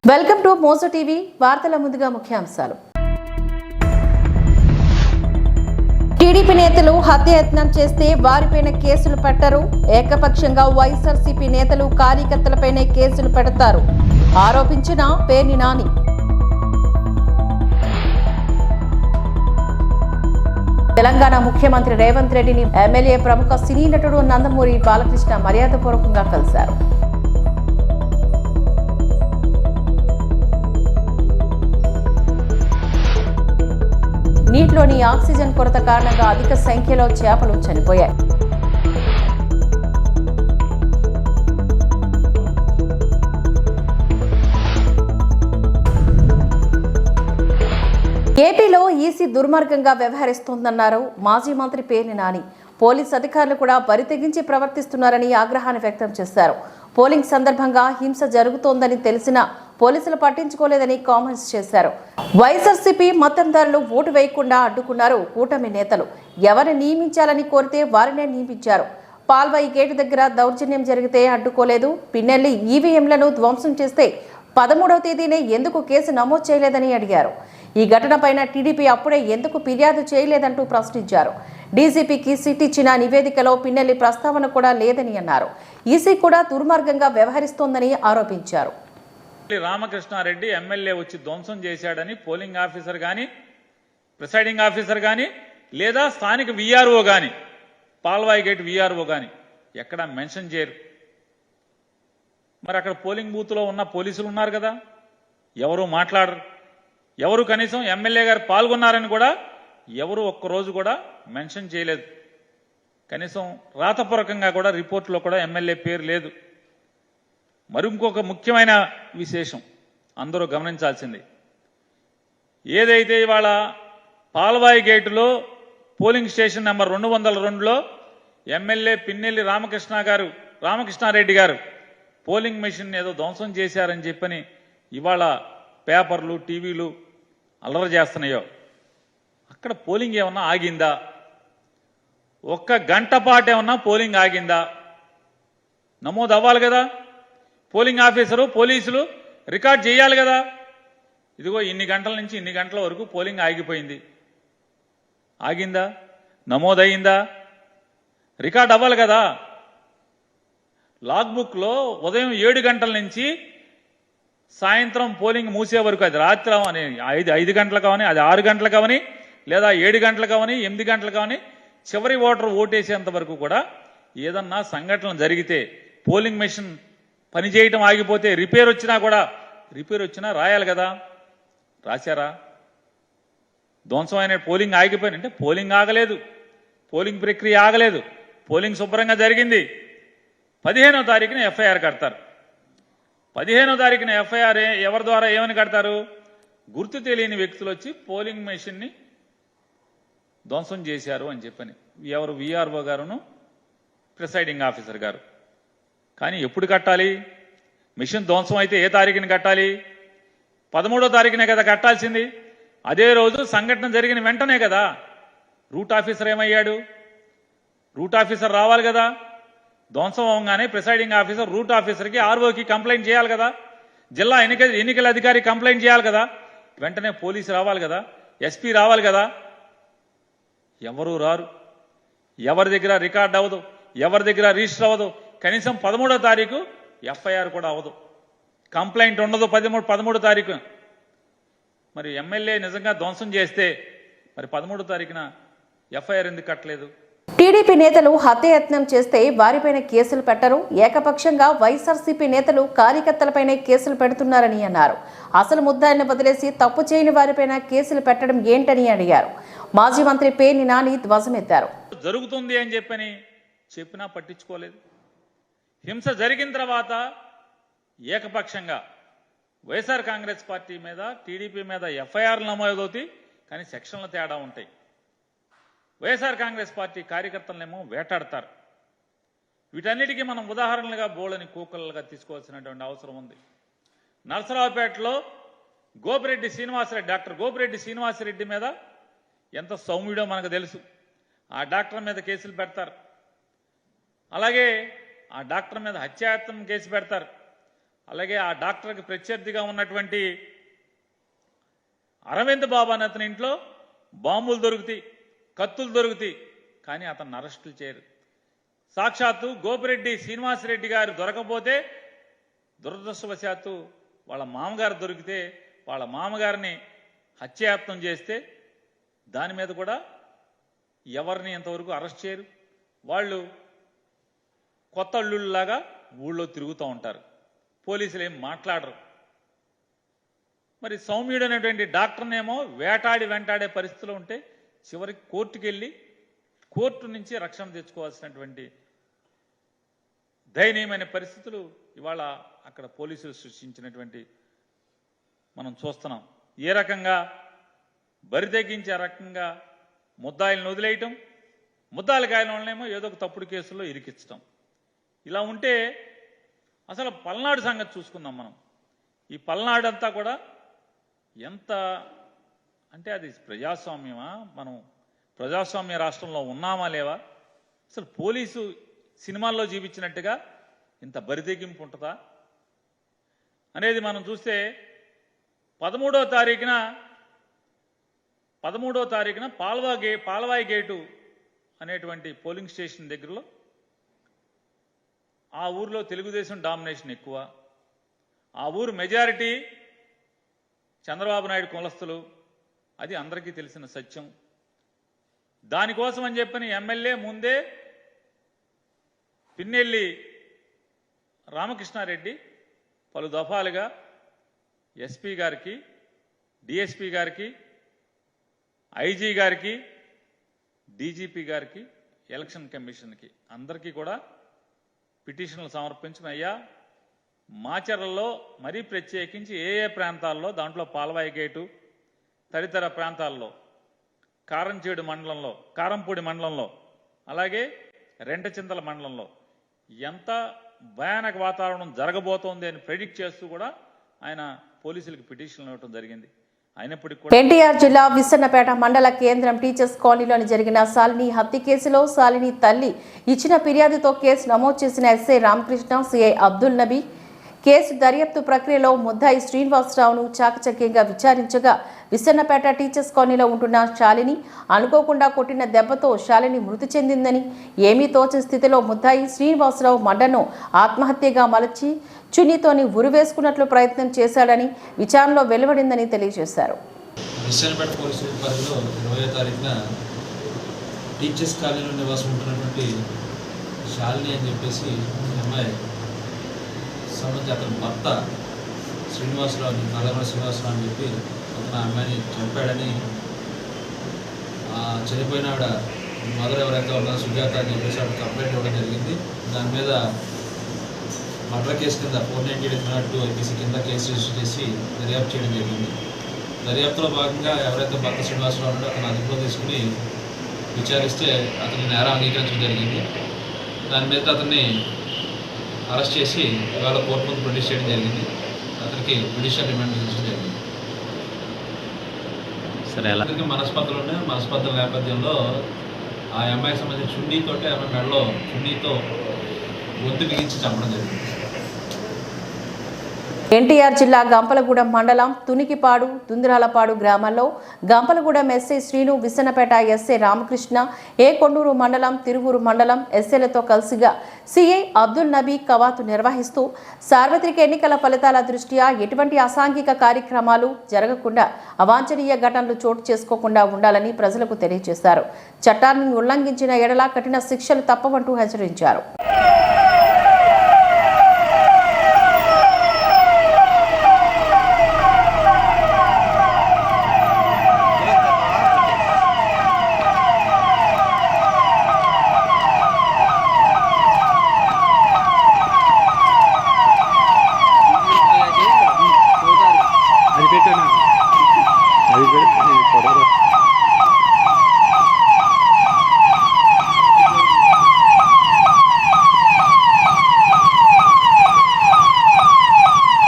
Welcome to Mojo TV వార్తల ముందుగా ముఖ్యాంశాలు. టీడీపీ నేతలు హత్యాయత్నం చేస్తే వారిపైన కేసులు పెట్టరు. ఏకపక్షంగా వైఎస్ఆర్సీపీ నేతలు కార్యకర్తలపైనే కేసులు పెడతారు ఆరోపించిన పేర్ని నాని. తెలంగాణ ముఖ్యమంత్రి రేవంత్ రెడ్డిని ఎమ్మెల్యే ప్రముఖ సినీ నటుడు నందమూరి బాలకృష్ణ మర్యాదపూర్వకంగా కలిశారు. నీటిలోని ఆక్సిజన్ కొరత కారణంగా అధిక సంఖ్యలో చేపలు చనిపోయాయి. ఏపీలో ఈసీ దుర్మార్గంగా వ్యవహరిస్తోందన్నారు మాజీ మంత్రి పేర్ని నాని. పోలీసు అధికారులు కూడా బరితెగించి ప్రవర్తిస్తున్నారని ఆగ్రహాన్ని వ్యక్తం చేశారు. పోలింగ్ సందర్భంగా హింస జరుగుతోందని తెలిసినా పోలీసులు పట్టించుకోలేదని కామెంట్స్ చేశారు. వైఎస్ఆర్సీపీ మతందారులు ఓటు వేయకుండా అడ్డుకున్నారు కూటమి నేతలు. ఎవరిని నియమించాలని కోరితే వారినే నియమించారు. పాల్వాయి గేటు దగ్గర దౌర్జన్యం జరిగితే అడ్డుకోలేదు. పిన్నెల్లి ఈవీఎంలను ధ్వంసం చేస్తే 13వ తేదీనే ఎందుకు కేసు నమోదు చేయలేదని అడిగారు. ఈ ఘటనపైన టీడీపీ అప్పుడే ఎందుకు ఫిర్యాదు చేయలేదంటూ ప్రశ్నించారు. డీజీపీకి సిట్ ఇచ్చిన నివేదికలో పిన్నెల్లి ప్రస్తావన కూడా లేదని అన్నారు. ఈసీ కూడా దుర్మార్గంగా వ్యవహరిస్తోందని ఆరోపించారు. రామకృష్ణారెడ్డి ఎమ్మెల్యే వచ్చి ధ్వంసం చేశాడని పోలింగ్ ఆఫీసర్ కానీ ప్రిసైడింగ్ ఆఫీసర్ కానీ లేదా స్థానిక వీఆర్ఓ కానీ పాల్వాయి గేట్ వీఆర్ఓ కానీ ఎక్కడ మెన్షన్ చేయరు. మరి అక్కడ పోలింగ్ బూత్లో ఉన్న పోలీసులు ఉన్నారు కదా, ఎవరు మాట్లాడరు. ఎవరు కనీసం ఎమ్మెల్యే గారు పాల్గొన్నారని కూడా ఎవరు ఒక్కరోజు కూడా మెన్షన్ చేయలేదు. కనీసం రాతపూర్వకంగా కూడా రిపోర్ట్లో కూడా ఎమ్మెల్యే పేరు లేదు. మరి ఇంకొక ముఖ్యమైన విశేషం అందరూ గమనించాల్సింది, ఏదైతే ఇవాళ పాల్వాయి గేటులో పోలింగ్ స్టేషన్ నెంబర్ 202లో ఎమ్మెల్యే పిన్నెల్లి రామకృష్ణారెడ్డి గారు పోలింగ్ మెషిన్ ఏదో ధ్వంసం చేశారని చెప్పని ఇవాళ పేపర్లు టీవీలు అల్లరి చేస్తున్నాయో, అక్కడ పోలింగ్ ఏమన్నా ఆగిందా? ఒక్క గంట పాటు ఏమన్నా పోలింగ్ ఆగిందా? నమోదు అవ్వాలి కదా. పోలింగ్ ఆఫీసరు పోలీసులు రికార్డ్ చేయాలి కదా. ఇదిగో ఇన్ని గంటల నుంచి ఇన్ని గంటల వరకు పోలింగ్ ఆగిపోయింది. ఆగిందా? నమోదయ్యిందా? రికార్డ్ అవ్వాలి కదా. లాగ్బుక్లో ఉదయం 7 గంటల నుంచి సాయంత్రం పోలింగ్ మూసే వరకు, అది రాత్రి అవని 5 గంటలకు అవని, అది 6 గంటలకు అవని, లేదా 7 గంటలకు అవని, 8 గంటలకు అవని, చివరి ఓటర్ ఓటేసేంత వరకు కూడా ఏదన్నా సంఘటన జరిగితే పోలింగ్ మెషిన్ పనిచేయటం ఆగిపోతే రిపేర్ వచ్చినా రాయాలి కదా. రాశారా? ధ్వంసమైన పోలింగ్ ఆగిపోయినంటే పోలింగ్ ఆగలేదు, పోలింగ్ ప్రక్రియ ఆగలేదు, పోలింగ్ శుభ్రంగా జరిగింది. 15వ తారీఖున ఎఫ్ఐఆర్ కడతారు. 15వ తారీఖున ఎఫ్ఐఆర్ ఎవరి ద్వారా ఏమని కడతారు? గుర్తు తెలియని వ్యక్తులు వచ్చి పోలింగ్ మెషిన్ని ధ్వంసం చేశారు అని చెప్పని. ఎవరు? వీఆర్ఓ గారును ప్రిసైడింగ్ ఆఫీసర్ గారు. కానీ ఎప్పుడు కట్టాలి? మిషన్ ధ్వంసం అయితే ఏ తారీఖుని కట్టాలి? 13వ తారీఖునే కదా కట్టాల్సింది. అదే రోజు సంఘటన జరిగిన వెంటనే కదా. రూట్ ఆఫీసర్ ఏమయ్యాడు? రూట్ ఆఫీసర్ రావాలి కదా. ధ్వంసం అవగానే ప్రిసైడింగ్ ఆఫీసర్ రూట్ ఆఫీసర్కి ఆర్ఓకి కంప్లైంట్ చేయాలి కదా. జిల్లా ఎన్నికల అధికారి కంప్లైంట్ చేయాలి కదా. వెంటనే పోలీసు రావాలి కదా, ఎస్పీ రావాలి కదా. ఎవరు రారు. ఎవరి దగ్గర రికార్డ్ అవ్వదు, ఎవరి దగ్గర రిజిస్టర్ అవ్వదు. కనీసం 13వ తారీఖు ఎఫ్ఐఆర్ కూడా అవ్వదు, కంప్లైంట్ ఉండదు 13వ తారీఖు. మరి ఎమ్మెల్యే నిజంగా ధ్వంసం చేస్తే మరి 13వ తారీఖున ఎఫ్ఐఆర్ ఎందుకు కట్టలేదు? టీడీపీ నేతలు హత్యాయత్నం చేస్తే వారిపైన కేసులు పెట్టరు. ఏకపక్షంగా వైఎస్ఆర్సీపీ నేతలు కార్యకర్తలపైనే కేసులు పెడుతున్నారని అన్నారు. అసలు ముద్దాయిని వదిలేసి తప్పు చేయని వారిపైన కేసులు పెట్టడం ఏంటని అడిగారు. మాజీ మంత్రి పేర్ని నాని ధ్వజమెత్తారు. జరుగుతుంది అని చెప్పినా పట్టించుకోలేదు. హింస జరిగిన తర్వాత ఏకపక్షంగా వైఎస్ఆర్ కాంగ్రెస్ పార్టీ మీద టీడీపీ మీద ఎఫ్ఐఆర్లు నమోదవుతాయి, కానీ సెక్షన్ల తేడా ఉంటాయి. వైఎస్ఆర్ కాంగ్రెస్ పార్టీ కార్యకర్తలనేమో వేటాడతారు. వీటన్నిటికీ మనం ఉదాహరణలుగా బోళ్ళని కూకలుగా తీసుకోవాల్సినటువంటి అవసరం ఉంది. నరసరావుపేటలో డాక్టర్ గోపిరెడ్డి శ్రీనివాసరెడ్డి మీద ఎంత సౌమ్యుడో మనకు తెలుసు. ఆ డాక్టర్ మీద కేసులు పెడతారు. అలాగే ఆ డాక్టర్ మీద హత్యాయత్నం కేసు పెడతారు. అలాగే ఆ డాక్టర్కి ప్రత్యర్థిగా ఉన్నటువంటి అరవింద్ బాబు అనే అతని ఇంట్లో బాంబులు దొరుకుతాయి, కత్తులు దొరుకుతాయి, కానీ అతన్ని అరెస్టులు చేయరు. సాక్షాత్తు గోపిరెడ్డి శ్రీనివాసరెడ్డి గారు దొరకపోతే దురదృష్టవశాత్తు వాళ్ళ మామగారు దొరికితే వాళ్ళ మామగారిని హత్యాయత్నం చేస్తే దాని మీద కూడా ఎవరిని ఇంతవరకు అరెస్ట్ చేయరు. వాళ్ళు కొత్త అల్లుళ్ళలాగా ఊళ్ళో తిరుగుతూ ఉంటారు, పోలీసులు ఏం మాట్లాడరు. మరి సౌమ్యుడు అనేటువంటి డాక్టర్నేమో వెంటాడే పరిస్థితిలో ఉంటే చివరికి కోర్టుకు వెళ్ళి కోర్టు నుంచి రక్షణ తెచ్చుకోవాల్సినటువంటి దయనీయమైన పరిస్థితులు ఇవాళ అక్కడ పోలీసులు సృష్టించినటువంటి మనం చూస్తున్నాం. ఏ రకంగా బరితెగించే రకంగా ముద్దాయిలను వదిలేయటం, ముద్దాయిలు కాయల వాళ్ళనేమో ఏదో ఒక తప్పుడు కేసుల్లో ఇరికించడం. ఇలా ఉంటే అసలు పల్నాడు సంగతి చూసుకుందాం మనం. ఈ పల్నాడు అంతా కూడా ఎంత అంటే అది ప్రజాస్వామ్యమా, మనం ప్రజాస్వామ్య రాష్ట్రంలో ఉన్నామా లేవా? అసలు పోలీసు సినిమాల్లో చూపించినట్టుగా ఇంత బరితెగింపు ఉంటుందా అనేది మనం చూస్తే 13వ తారీఖున పాల్వాయి గేటు అనేటువంటి పోలింగ్ స్టేషన్ దగ్గరలో ఆ ఊర్లో తెలుగుదేశం డామినేషన్ ఎక్కువ. ఆ ఊరు మెజారిటీ చంద్రబాబు నాయుడు కులస్తులు, అది అందరికీ తెలిసిన సత్యం. దానికోసం అని చెప్పని ఎమ్మెల్యే ముందే పిన్నెల్లి రామకృష్ణారెడ్డి పలు దఫాలుగా ఎస్పీ గారికి, డిఎస్పీ గారికి, ఐజీ గారికి, డీజీపీ గారికి, ఎలక్షన్ కమిషన్కి అందరికీ కూడా పిటిషన్లు సమర్పించిన, అయ్యా మాచర్లలో మరీ ప్రత్యేకించి ఏ ప్రాంతాల్లో, దాంట్లో పాల్వాయి గేటు తదితర ప్రాంతాల్లో, కారంచేడు మండలంలో, కారంపూడి మండలంలో, అలాగే రెంటచింతల మండలంలో ఎంత భయానక వాతావరణం జరగబోతోంది అని ప్రెడిక్ట్ చేస్తూ కూడా ఆయన పోలీసులకు పిటిషన్లు ఇవ్వడం జరిగింది. అయినప్పటికీ కూడా ఎన్టీఆర్ జిల్లా విస్సన్నపేట మండల కేంద్రం టీచర్స్ కాలనీలోని జరిగిన శాలిని హత్య కేసులో శాలిని తల్లి ఇచ్చిన ఫిర్యాదుతో కేసు నమోదు చేసిన SI Ramakrishna, CI Abdul Nabi case దర్యాప్తు ప్రక్రియలో ముద్దాయి శ్రీనివాసరావును చాకచక్యంగా విచారించగా విస్సన్నపేట టీచర్స్ కాలనీలో ఉంటున్న శాలిని అనుకోకుండా కొట్టిన దెబ్బతో శాలిని మృతి చెందిందని, ఏమీ తోచని స్థితిలో ముద్దాయి శ్రీనివాసరావు మండను ఆత్మహత్యగా మలచి చున్నీతోని ఉరివేసుకున్నట్లు ప్రయత్నం చేశాడని విచారణలో వెలువడిందని తెలియజేశారు. విస్సన్నపేట పోలీసు పరిధిలో 20వ తారీఖున టీచర్స్ కాలనీలో నివాసం ఉంటున్నటువంటి శాలిని అని చెప్పేసి అమ్మాయి సంబంధించి అతని భర్త శ్రీనివాసరావు, నల్లమల శ్రీనివాసరావు అని చెప్పి అతను అమ్మాయిని చంపాడని, చనిపోయిన ఆవిడ మదర్ ఎవరైతే ఉన్నారో సుజాత అని చెప్పేసి ఆవిడ కంప్లైంట్ ఇవ్వడం జరిగింది. దాని మీద మర్డర్ కేసు కింద 498 ఐపీసీ కింద కేసు రిజిస్టర్ చేసి దర్యాప్తు చేయడం జరిగింది. దర్యాప్తులో భాగంగా ఎవరైతే భర్త శ్రీనివాసరావు ఉన్నాడో అతను అదుపులో తీసుకుని విచారిస్తే అతని నేరం అంగీకరించడం జరిగింది. దాని మీద అతన్ని అరెస్ట్ చేసి ఇవాళ కోర్టు ముందు ప్రొడ్యూస్ చేయడం జరిగింది. అతనికి జ్యుడిషియల్ రిమాండ్ విధించడం జరిగింది. సరే, అతనికి మనస్పర్ధల నేపథ్యంలో ఆ అమ్మాయికి సంబంధించి చున్నీతోటి ఆమె మెడలో చున్నీతో గొంతు బిగించి చంపడం జరిగింది. ఎన్టీఆర్ జిల్లా గంపలగూడెం మండలం తునికిపాడు, దుందిరాలపాడు గ్రామాల్లో గంపలగూడెం ఎస్ఐ శ్రీను, విస్సన్నపేట ఎస్ఐ రామకృష్ణ, ఏ కొండూరు మండలం, తిరువూరు మండలం ఎస్ఐలతో కలిసిగా సిఐ అబ్దుల్ నబీ కవాతు నిర్వహిస్తూ సార్వత్రిక ఎన్నికల ఫలితాల దృష్ట్యా ఎటువంటి అసాంఘిక కార్యక్రమాలు జరగకుండా, అవాంఛనీయ ఘటనలు చోటు చేసుకోకుండా ఉండాలని ప్రజలకు తెలియజేశారు. చట్టాన్ని ఉల్లంఘించిన ఎడల కఠిన శిక్షలు తప్పవంటూ హెచ్చరించారు.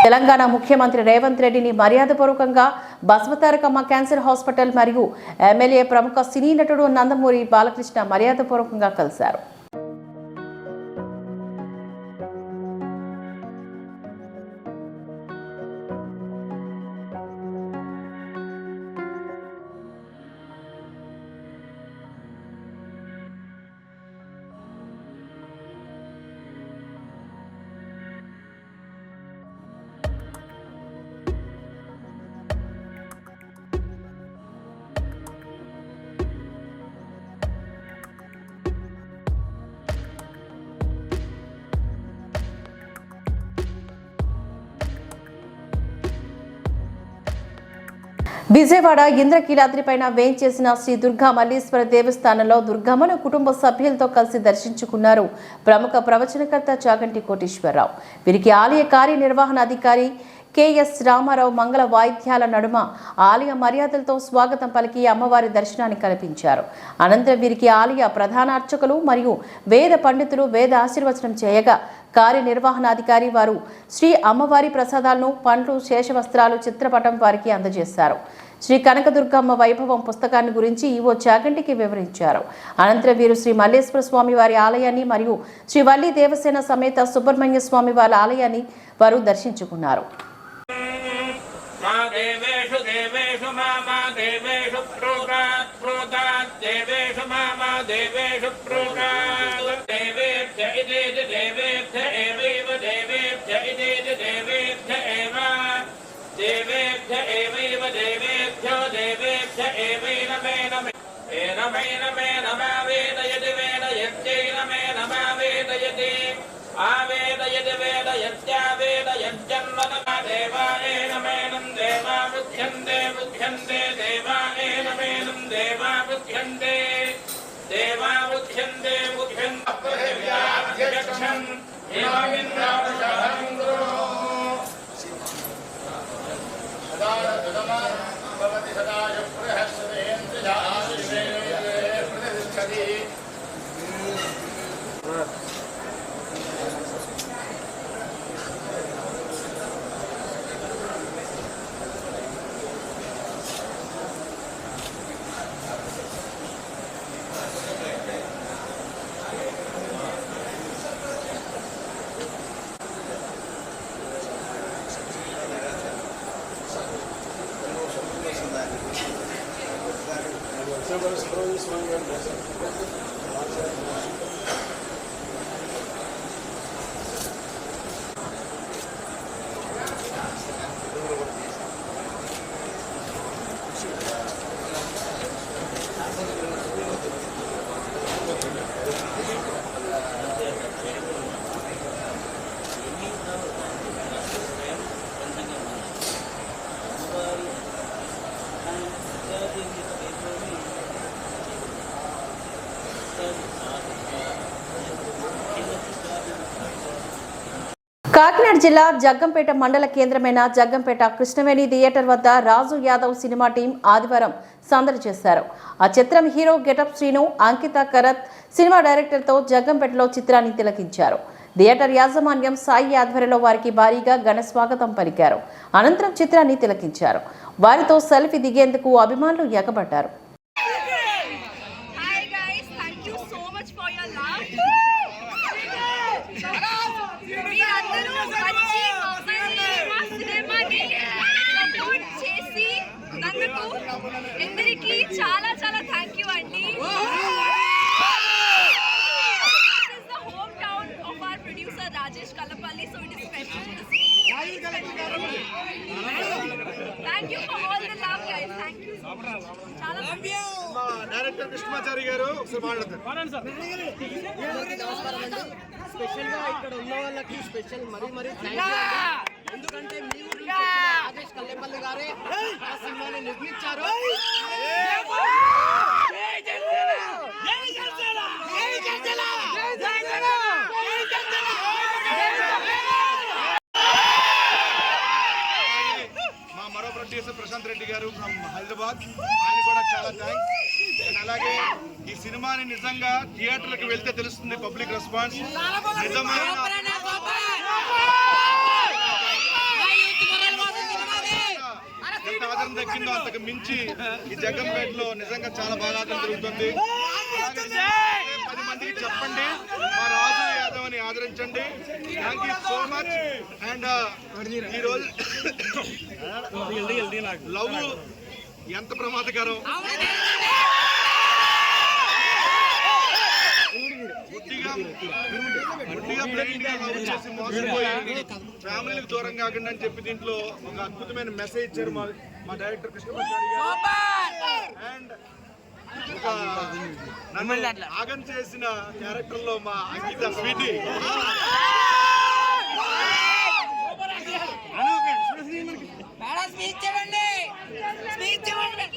తెలంగాణ ముఖ్యమంత్రి రేవంత్ రెడ్డిని మర్యాదపూర్వకంగా బసవతారకమ్మ క్యాన్సర్ హాస్పిటల్ మరియు ఎమ్మెల్యే ప్రముఖ సినీ నటుడు నందమూరి బాలకృష్ణ మర్యాదపూర్వకంగా కలిశారు. విజయవాడ ఇంద్రకీలాద్రిపైన వేంచేసిన శ్రీ దుర్గా మల్లీశ్వర దేవస్థానంలో దుర్గమ్మను కుటుంబ సభ్యులతో కలిసి దర్శించుకున్నారు ప్రముఖ ప్రవచనకర్త చాగంటి కోటేశ్వరరావు. వీరికి ఆలయ కార్యనిర్వహణాధికారి కెఎస్ రామారావు మంగళ వాయిద్యాల నడుమ ఆలయ మర్యాదలతో స్వాగతం పలికి అమ్మవారి దర్శనాన్ని కల్పించారు. అనంతరం వీరికి ఆలయ ప్రధాన అర్చకులు మరియు వేద పండితులు వేద ఆశీర్వచనం చేయగా కార్యనిర్వహణాధికారి వారు శ్రీ అమ్మవారి ప్రసాదాలను పండ్లు శేషవస్త్రాలు చిత్రపటం వారికి అందజేశారు. శ్రీ కనకదుర్గమ్మ వైభవం పుస్తకాన్ని గురించి ఈవో చాగంటికి వివరించారు. అనంతరం వీరు శ్రీ మల్లేశ్వర స్వామి వారి ఆలయాన్ని మరియు శ్రీ వల్లి దేవసేన సమేత సుబ్రహ్మణ్య స్వామి వారి ఆలయాన్ని వారు దర్శించుకున్నారు. కాకినాడ జిల్లా జగ్గంపేట మండల కేంద్రమైన జగ్గంపేట కృష్ణవేణి థియేటర్ వద్ద రాజు యాదవ్ సినిమా టీం ఆదివారం సందడి చేశారు. ఆ చిత్రం హీరో గెటప్ శ్రీను, అంకిత కరత్ సినిమా డైరెక్టర్తో జగ్గంపేటలో చిత్రాన్ని తిలకించారు. థియేటర్ యాజమాన్యం సాయి ఆధ్వర్యంలో వారికి భారీగా ఘన స్వాగతం పలికారు. అనంతరం చిత్రాన్ని తిలకించారు. వారితో సెల్ఫీ దిగేందుకు అభిమానులు ఎగబడ్డారు. అందరికీ చాలా చాలా థ్యాంక్ యూ అండి. Hometown of our producer Rajesh Kallapalli, so it is special to see. Thank you for all the love guys. Thank you so much. చాలా లవ్ యూ. మా డైరెక్టర్ కృష్ణమాచారి గారు ఒకసారి మాట్లాడండి సార్. నమస్కారం అండి. స్పెషల్ గా ఇక్కడ ఉన్న వాళ్ళకి స్పెషల్ మరీ థ్యాంక్ యూ. ఎందుకంటే మీ ఊరి రాజేష్ కల్లపల్లి గారే ఆ సినిమాని నిర్మించారు. మా మరో ప్రొడ్యూసర్ ప్రశాంత్ రెడ్డి గారు ఫ్రమ్ హైదరాబాద్, ఆయన కూడా చాలా థ్యాంక్స్. అండ్ అలాగే ఈ సినిమాని నిజంగా థియేటర్లకు వెళ్తే తెలుస్తుంది పబ్లిక్ రెస్పాన్స్. నిజమైన ఎంత ఆదరణ దక్కిందో అంతకు మించి ఈ జగ్గంపేటలో నిజంగా చాలా బాగా ఆదరణ జరుగుతుంది. 10 మందికి చెప్పండి మా రాజు యాదవ్ అని ఆదరించండి. Thank you so much. And ఈరోజు లవ్ ఎంత ప్రమాదకరం, గుడ్డిగా బ్లైండ్ గా లవ్ చేసి మోసపోయి ఫ్యామిలీకి దూరం కాకుండా అని చెప్పి దీంట్లో ఒక అద్భుతమైన మెసేజ్ ఇచ్చారు మా డైరెక్టర్ కృష్ణమాచారి గారు. అండ్ ఒక నన్ను ఆగం చేసిన క్యారెక్టర్ లో మా అంకిత స్వీటీ స్పీచ్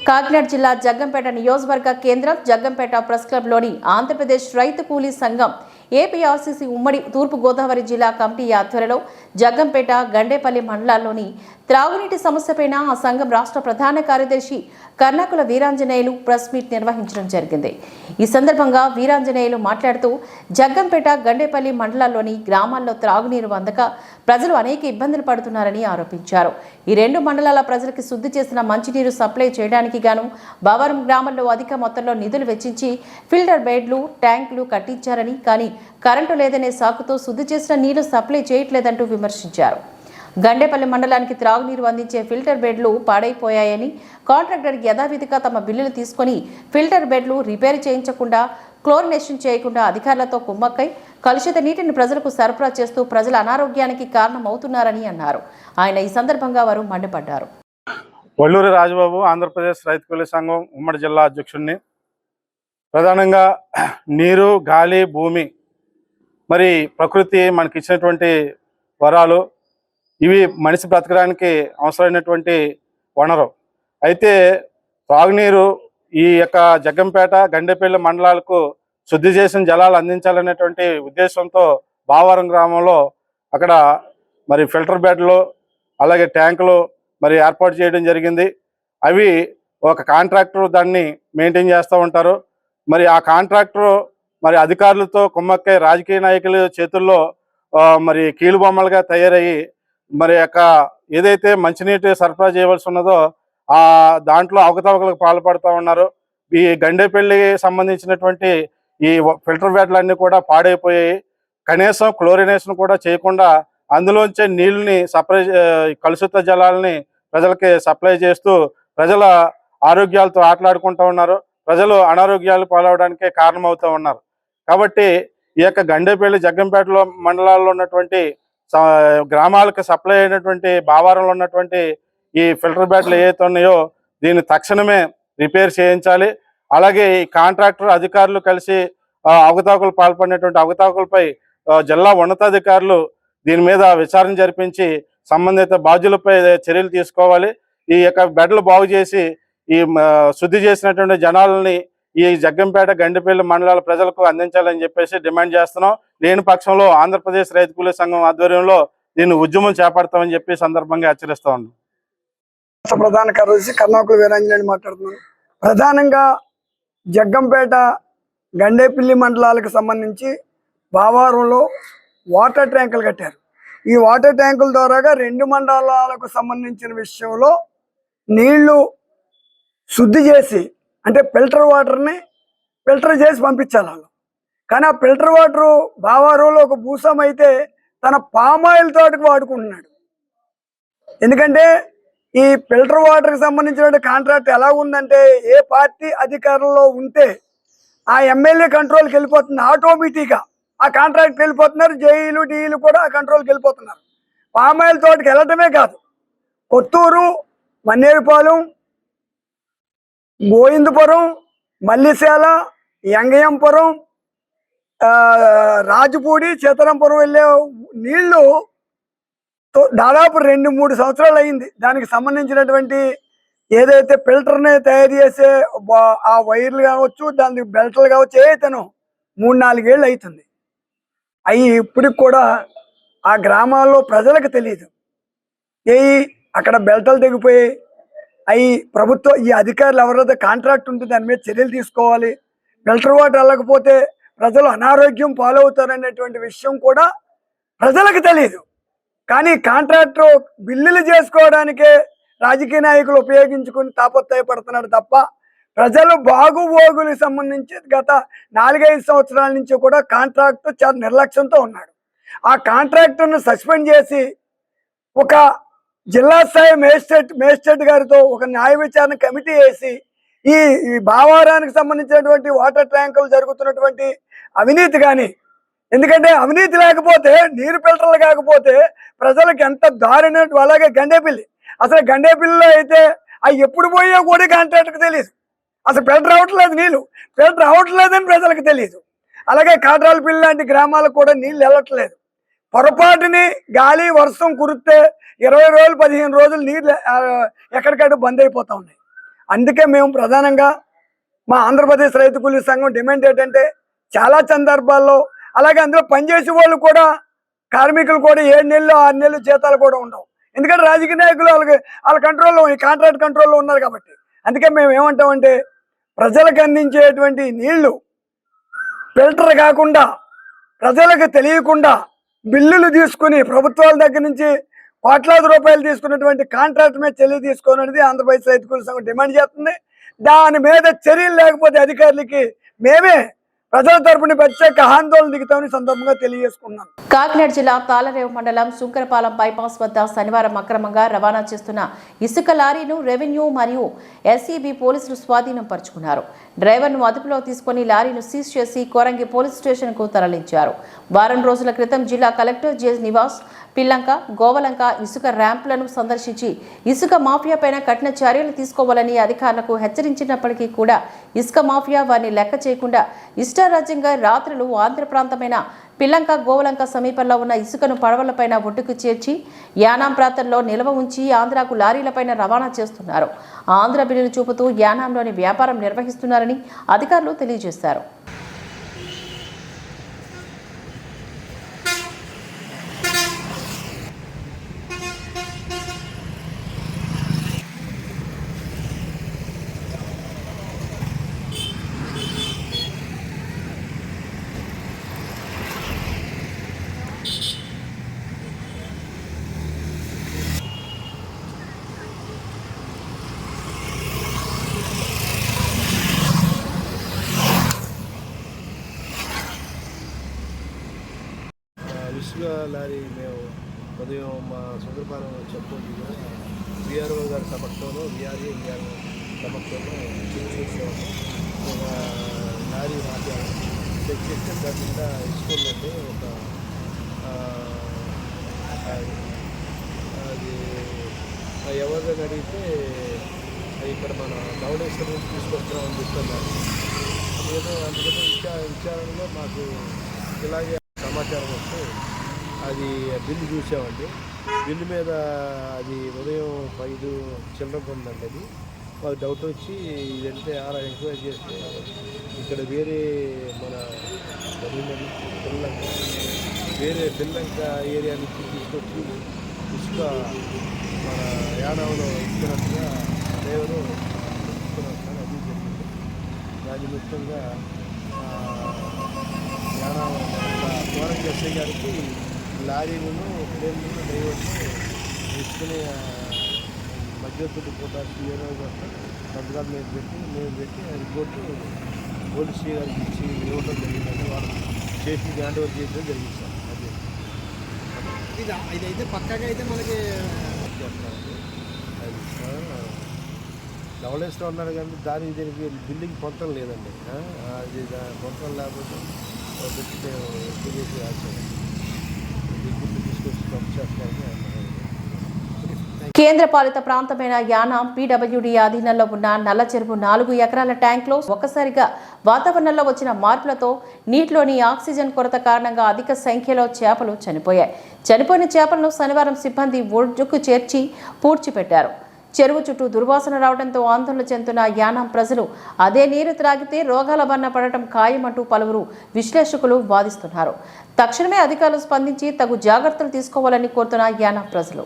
కాకినాడ జిల్లా జగ్గంపేట నియోజకవర్గ కేంద్రం జగ్గంపేట ప్రెస్ క్లబ్లోని ఆంధ్రప్రదేశ్ రైతు కూలీ సంఘం ఏపీఆర్సీసీ ఉమ్మడి తూర్పుగోదావరి జిల్లా కమిటీ ఆధ్వర్యంలో జగ్గంపేట గండేపల్లి మండలాల్లోని త్రాగునీటి సమస్యపైన ఆ సంఘం రాష్ట్ర ప్రధాన కార్యదర్శి కర్ణాకుల వీరాంజనేయులు ప్రెస్ మీట్ నిర్వహించడం జరిగింది. ఈ సందర్భంగా వీరాంజనేయులు మాట్లాడుతూ జగ్గంపేట గండేపల్లి మండలాల్లోని గ్రామాల్లో త్రాగునీరు అందక ప్రజలు అనేక ఇబ్బందులు పడుతున్నారని ఆరోపించారు. ఈ రెండు మండలాల ప్రజలకు శుద్ధి చేసిన మంచినీరు సప్లై చేయడానికి గాను బావరం గ్రామంలో అధిక మొత్తంలో నిధులు వెచ్చించి ఫిల్టర్ బెడ్లు ట్యాంకులు కట్టించారని, కానీ కరెంటు లేదనే సాకుతో శుద్ధి చేసిన నీళ్లు సప్లై చేయట్లేదంటూ విమర్శించారు. గండేపల్లి మండలానికి త్రాగునీరు అందించే ఫిల్టర్ బెడ్లు పాడైపోయాయని, కాంట్రాక్టర్ యథావిధిగా తమ బిల్లులు తీసుకుని ఫిల్టర్ బెడ్లు రిపేర్ చేయించకుండా, క్లోరినేషన్ చేయకుండా అధికారులతో కుమ్మక్కై కలుషిత నీటిని ప్రజలకు సరఫరా చేస్తూ ప్రజల అనారోగ్యానికి కారణమవుతున్నారని అన్నారు. ఆయన ఈ సందర్భంగా వారు మండిపడ్డారు. వల్లూరి రాజబాబు, ఆంధ్రప్రదేశ్ రైతు కూలీ సంఘం ఉమ్మడి జిల్లా అధ్యక్షుడిని. ప్రధానంగా నీరు, గాలి, భూమి, మరి ప్రకృతి మనకి ఇచ్చినటువంటి వరాలు, ఇవి మనిషి బ్రతకడానికి అవసరమైనటువంటి వనరు. అయితే తాగునీరు ఈ యొక్క జగ్గంపేట గండేపల్లి మండలాలకు శుద్ధి చేసిన జలాలు అందించాలనేటువంటి ఉద్దేశంతో బావరం గ్రామంలో అక్కడ మరి ఫిల్టర్ బెడ్లు అలాగే ట్యాంకులు మరి ఏర్పాటు చేయడం జరిగింది. అవి ఒక కాంట్రాక్టర్ దాన్ని మెయింటైన్ చేస్తూ ఉంటారు. మరి ఆ కాంట్రాక్టర్ మరి అధికారులతో కుమ్మక్కై రాజకీయ నాయకుల చేతుల్లో మరి కీలుబొమ్మలుగా తయారయ్యి మరి యొక్క ఏదైతే మంచినీటి సరఫరా చేయవలసి ఉన్నదో ఆ దాంట్లో అవకతవకలకు పాల్పడుతూ ఉన్నారు. ఈ గండేపల్లికి సంబంధించినటువంటి ఈ ఫిల్టర్ బెడ్లన్నీ కూడా పాడైపోయాయి. కనీసం క్లోరినేషన్ కూడా చేయకుండా అందులోంచే నీళ్ళని కలుషిత జలాలని ప్రజలకి సప్లై చేస్తూ ప్రజల ఆరోగ్యాలతో ఆటలాడుకుంటూ ఉన్నారు. ప్రజలు అనారోగ్యాలు పాలవడానికే కారణమవుతూ ఉన్నారు. కాబట్టి ఈ యొక్క గండేపల్లి జగ్గంపేటలో మండలాల్లో ఉన్నటువంటి గ్రామాలకు సప్లై అయినటువంటి బావారంలో ఉన్నటువంటి ఈ ఫిల్టర్ బెడ్లు ఏవైతే ఉన్నాయో దీన్ని తక్షణమే రిపేర్ చేయించాలి. అలాగే ఈ కాంట్రాక్టర్ అధికారులు కలిసి అవకతవకలు పాల్పడినటువంటి అవకతవకలపై జిల్లా ఉన్నతాధికారులు దీని మీద విచారణ జరిపించి సంబంధిత బాధ్యులపై చర్యలు తీసుకోవాలి. ఈ యొక్క బెడ్లు బాగు చేసి ఈ శుద్ధి చేసినటువంటి జనాలని ఈ జగ్గంపేట గండేపల్లి మండలాల ప్రజలకు అందించాలని చెప్పేసి డిమాండ్ చేస్తున్నాం. లేని పక్షంలో ఆంధ్రప్రదేశ్ రైతు కూలీ సంఘం ఆధ్వర్యంలో దీన్ని ఉద్యమం చేపడతామని చెప్పి సందర్భంగా హెచ్చరిస్తా ఉన్నాం. ప్రధాన కార్యదర్శి కర్ణాకుల వీరాంజనేయులు మాట్లాడుతున్నాను. ప్రధానంగా జగ్గంపేట గండేపల్లి మండలాలకు సంబంధించి బావారంలో వాటర్ ట్యాంకులు కట్టారు. ఈ వాటర్ ట్యాంకుల ద్వారాగా రెండు మండలాలకు సంబంధించిన విషయంలో నీళ్లు శుద్ధి చేసి అంటే ఫిల్టర్ వాటర్ని ఫిల్టర్ చేసి పంపించాలి వాళ్ళు. కానీ ఆ ఫిల్టర్ వాటరు బావారంలో ఒక భూసం అయితే తన పామాయిల్ తోటకు వాడుకుంటున్నాడు. ఎందుకంటే ఈ ఫిల్టర్ వాటర్కి సంబంధించిన కాంట్రాక్ట్ ఎలా ఉందంటే ఏ పార్టీ అధికారంలో ఉంటే ఆ ఎమ్మెల్యే కంట్రోల్కి వెళ్ళిపోతుంది. ఆటోమేటిక్గా ఆ కాంట్రాక్ట్ వెళ్ళిపోతున్నారు. జేఈలు డీఈలు కూడా ఆ కంట్రోల్కి వెళ్ళిపోతున్నారు. పామాయిల్ తోటకి వెళ్ళటమే కాదు, కొత్తూరు, మన్నేరుపాలెం, గోవిందపురం, మల్లిశాల, యంగయంపురం, రాజపూడి, సీతారాంపురం వెళ్ళే నీళ్లు దాదాపు 2-3 సంవత్సరాలు అయింది. దానికి సంబంధించినటువంటి ఏదైతే ఫిల్టర్ని తయారు చేసే ఆ వైర్లు కావచ్చు, దానికి బెల్ట్లు కావచ్చు, ఏదైతేనో 3-4 ఏళ్ళు అవుతుంది. అవి ఇప్పటికి కూడా ఆ గ్రామాల్లో ప్రజలకు తెలియదు. అక్కడ బెల్టలు తెగిపోయి అవి ప్రభుత్వం ఈ అధికారులు ఎవరైతే కాంట్రాక్ట్ ఉంటే దాని మీద చర్యలు తీసుకోవాలి. ఫిల్టర్ వాటర్ వెళ్ళకపోతే ప్రజలు అనారోగ్యం పాలవుతారనేటువంటి విషయం కూడా ప్రజలకు తెలియదు. కానీ కాంట్రాక్టర్ బిల్లులు చేసుకోవడానికే రాజకీయ నాయకులు ఉపయోగించుకుని తాపత్రయపడుతున్నారు తప్ప ప్రజలు బాగుబోగులకు సంబంధించి గత 4-5 సంవత్సరాల నుంచి కూడా కాంట్రాక్టర్ చాలా నిర్లక్ష్యంతో ఉన్నాడు. ఆ కాంట్రాక్టర్ను సస్పెండ్ చేసి ఒక జిల్లా స్థాయి మేజిస్ట్రేట్ గారితో ఒక న్యాయ విచారణ కమిటీ వేసి ఈ బావారానికి సంబంధించినటువంటి వాటర్ ట్యాంకులు జరుగుతున్నటువంటి అవినీతి కానీ, ఎందుకంటే అవినీతి లేకపోతే నీరు ఫిల్టర్లు కాకపోతే ప్రజలకు ఎంత దారుణ. అలాగే గండేపల్లి, అసలు గండేపల్లిలో అయితే అవి ఎప్పుడు పోయో కూడా కాంట్రాక్టర్కి తెలియదు. అసలు ఫిల్టర్ రావట్లేదు, నీళ్ళు ఫిల్టర్ రావట్లేదని ప్రజలకు తెలియదు. అలాగే కాట్రాలపల్లి లాంటి గ్రామాలకు కూడా నీళ్ళు వెళ్ళట్లేదు. పొరపాటుని గాలి వర్షం కురిస్తే 20 రోజులు 15 రోజులు నీళ్ళు ఎక్కడికక్కడ బంద్ అయిపోతా ఉన్నాయి. అందుకే మేము ప్రధానంగా మా ఆంధ్రప్రదేశ్ రైతు కూలీ సంఘం డిమాండ్ ఏంటంటే చాలా సందర్భాల్లో అలాగే అందులో పనిచేసే వాళ్ళు కూడా కార్మికులు కూడా 7 నెలలు 6 నెలలు జీతాలు కూడా ఉండవు. ఎందుకంటే రాజకీయ నాయకులు వాళ్ళ కంట్రోల్లో ఈ కాంట్రాక్ట్ కంట్రోల్లో ఉన్నారు కాబట్టి. అందుకే మేము ఏమంటామంటే ప్రజలకు అందించేటువంటి నీళ్లు ఫిల్టర్ కాకుండా ప్రజలకు తెలియకుండా బిల్లులు తీసుకుని ప్రభుత్వాల దగ్గర నుంచి కోట్లాది రూపాయలు తీసుకున్నటువంటి కాంట్రాక్ట్ మీద చర్య తీసుకోనది ఆంధ్రప్రదేశ్ రైతు కూలీ సంఘం డిమాండ్ చేస్తుంది. దాని మీద చర్యలు లేకపోతే అధికారులకి మేమే ప్రజల తరపున ప్రత్యేక ఆందోళన దిగుతామని సందర్భంగా తెలియజేసుకున్నాం. కాకినాడ జిల్లా తాళరేవు మండలం శుంకరపాలెం బైపాస్ వద్ద శనివారం అక్రమంగా రవాణా చేస్తున్న ఇసుక లారీను రెవెన్యూ మరియు ఎస్ఈబి పోలీసులు స్వాధీనం పరుచుకున్నారు. డ్రైవర్ను అదుపులో తీసుకుని లారీను సీజ్ చేసి కోరంగి పోలీస్ స్టేషన్కు తరలించారు. వారం రోజుల క్రితం జిల్లా కలెక్టర్ జె నివాస్ పిల్లంక, గోవలంక ఇసుక ర్యాంపులను సందర్శించి ఇసుక మాఫియాపైన కఠిన చర్యలు తీసుకోవాలని అధికారులకు హెచ్చరించినప్పటికీ కూడా ఇసుక మాఫియా వారిని లెక్క చేయకుండా ఇష్టారాజ్యంగా రాత్రులు ఆంధ్ర ప్రాంతమైన పిల్లంక, గోవలంక సమీపంలో ఉన్న ఇసుకను పడవలపైన ఒడ్డుకు చేర్చి యానాం ప్రాంతంలో నిల్వ ఉంచి ఆంధ్రాకు లారీలపైన రవాణా చేస్తున్నారు. ఆంధ్ర బిల్లులు చూపుతూ యానాంలోని వ్యాపారం నిర్వహిస్తున్నారని అధికారులు తెలియజేశారు. ఇసుక లారీ మేము ఉదయం మా సుందరపాలెం చెప్పుకోండి విఆర్ఓ గారి సమక్షంలో విఆర్ఓ సమక్షంలో చెక్ చేసాము. ఒక లారీ మాట్లాడాము. చెక్ చేస్తే దాని మీద ఇసుకుందండి. ఒక అది ఎవరిని అడిగితే ఇక్కడ మన నవడేశ్వరం నుంచి తీసుకొస్తున్నామని చెప్తున్నారు. ఏదో అందుకని విచారణలో మాకు ఇలాగే సమాచారం వస్తే అది బిల్లు చూసామండి. బిల్లు మీద అది ఉదయం 5 చిల్లరకు ఉందండి. అది మాకు డౌట్ వచ్చి ఇదంటే అలా ఎంక్వైరీ చేస్తే ఇక్కడ వేరే మన పిల్లంక ఏరియా నుంచి తీసుకొచ్చి ఇసుక మన యానాంలో ఇస్తున్నట్టుగా డ్రైవరు ఇస్తున్నట్టుగా అది జరిగింది. దాని ముఖ్యంగా యానాం కోరంగి ఎస్ఐ గారికి లారీలను ప్లేన్లను డ్రైవర్ను తీసుకుని మధ్యవర్తులు పోటానికి సంతకాలు మేము పెట్టి రిపోర్టు పోలీస్ గారికి ఇచ్చి ఇవ్వడం జరిగిందంటే వాళ్ళు చేసి హ్యాండ్ ఓవర్ చేయడం జరిగింది సార్. అది ఇదైతే పక్కగా అయితే మనకి చెప్తానండి. అది ధవళేశ్వరం ఉన్నారు కానీ దానికి దీనికి బిల్డింగ్ పొంతం లేదండి. అది పొంతం లేకపోతే పెట్టి మేము ఎక్కువ చేసి రాసాము. తీసుకొచ్చి పంపించేస్తామని అన్నారు. కేంద్రపాలిత ప్రాంతమైన యానాం పీడబ్ల్యూడీ ఆధీనంలో ఉన్న నల్ల చెరువు 4 ఎకరాల ట్యాంక్లో ఒక్కసారిగా వాతావరణంలో వచ్చిన మార్పులతో నీటిలోని ఆక్సిజన్ కొరత కారణంగా అధిక సంఖ్యలో చేపలు చనిపోయాయి. చనిపోయిన చేపలను శనివారం సిబ్బంది ఒడ్డుకు చేర్చి పూడ్చిపెట్టారు. చెరువు చుట్టూ దుర్వాసన రావడంతో ఆందోళన చెందుతున్న యానాం ప్రజలు అదే నీరు త్రాగితే రోగాల బారిన పడటం ఖాయమంటూ పలువురు విశ్లేషకులు వాదిస్తున్నారు. తక్షణమే అధికారులు స్పందించి తగు జాగ్రత్తలు తీసుకోవాలని కోరుతున్న యానాం ప్రజలు.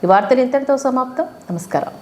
ఈ వార్తలు ఇంతటితో సమాప్తం. నమస్కారం.